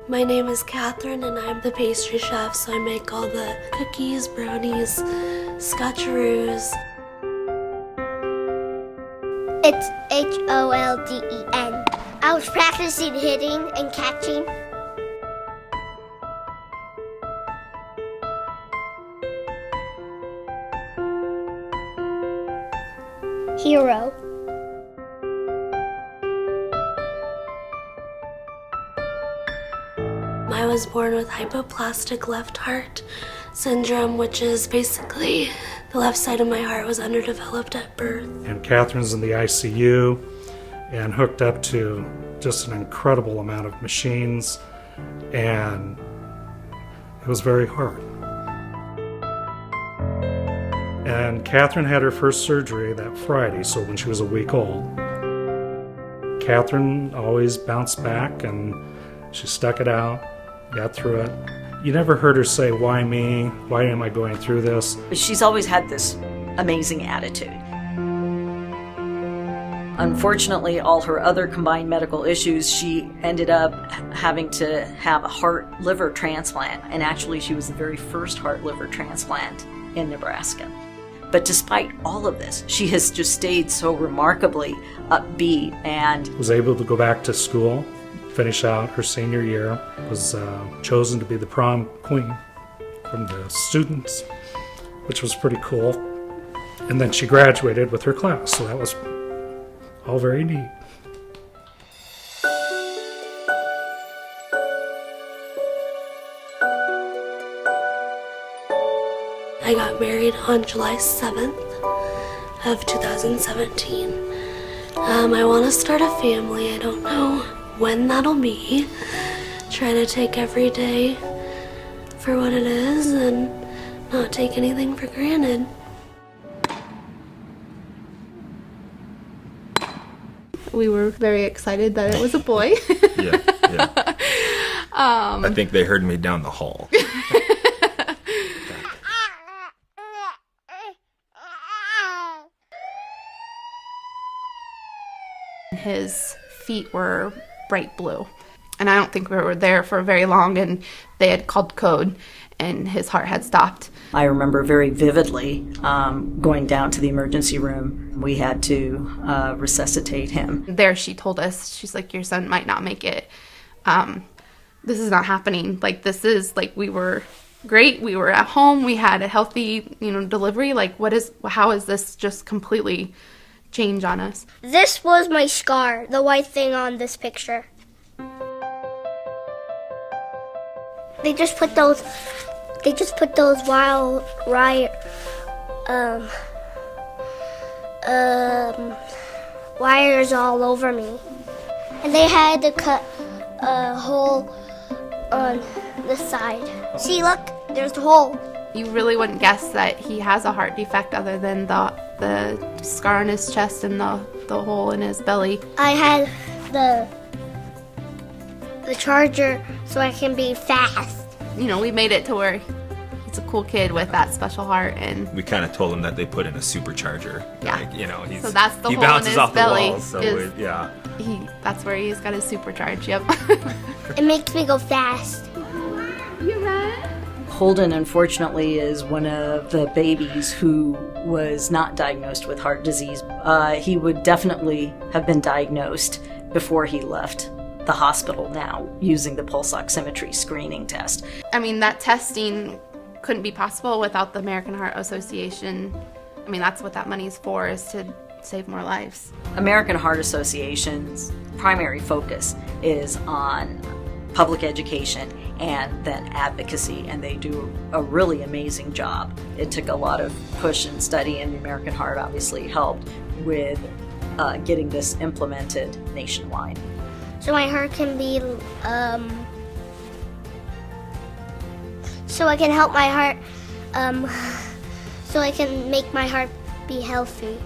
My name is Kathryn and I'm the pastry chef, so I make all the cookies, brownies, scotcheroos. It's Holden. I was practicing hitting and catching. Hero. I was born with hypoplastic left heart syndrome, which is basically the left side of my heart was underdeveloped at birth. And Kathryn's in the ICU and hooked up to just an incredible amount of machines, and it was very hard. And Kathryn had her first surgery that Friday, so when she was a week old. Kathryn always bounced back and she stuck it out, got through it. You never heard her say, "Why me? Why am I going through this?" She's always had this amazing attitude. Unfortunately, all her other combined medical issues, she ended up having to have a heart-liver transplant, and actually she was the very first heart-liver transplant in Nebraska. But despite all of this, she has just stayed so remarkably upbeat and Was able to go back to school, finish out her senior year, was chosen to be the prom queen from the students, which was pretty cool. And then she graduated with her class, so that was all very neat. I got married on July 7th of 2017. I want to start a family. I don't know when that'll be. Try to take every day for what it is and not take anything for granted. We were very excited that it was a boy. Yeah. I think they heard me down the hall. His feet were bright blue. And I don't think we were there for very long, and they had called code, and his heart had stopped. I remember very vividly going down to the emergency room. We had to resuscitate him. There she told us, she's like, your son might not make it. This is not happening. Like, this is, like, we were great. We were at home. We had a healthy, delivery. Like, how is this just completely change on us? This was my scar, the white thing on this picture. They just put those wires all over me. And they had to cut a hole on this side. See, look, there's the hole. You really wouldn't guess that he has a heart defect other than the scar on his chest and the hole in his belly. I had the charger so I can be fast. We made it to where he's a cool kid with that special heart, and We kind of told him that they put in a supercharger. Yeah. Like, so that's the he hole in bounces his off belly. the walls. So yeah. That's where he's got his supercharge. Yep. It makes me go fast. You ready? Holden, unfortunately, is one of the babies who was not diagnosed with heart disease. He would definitely have been diagnosed before he left the hospital now using the pulse oximetry screening test. I mean, that testing couldn't be possible without the American Heart Association. I mean, that's what that money's for, is to save more lives. American Heart Association's primary focus is on public education and then advocacy, and they do a really amazing job. It took a lot of push and study, and the American Heart obviously helped with getting this implemented nationwide. So my heart can be, so I can help my heart, so I can make my heart be healthy.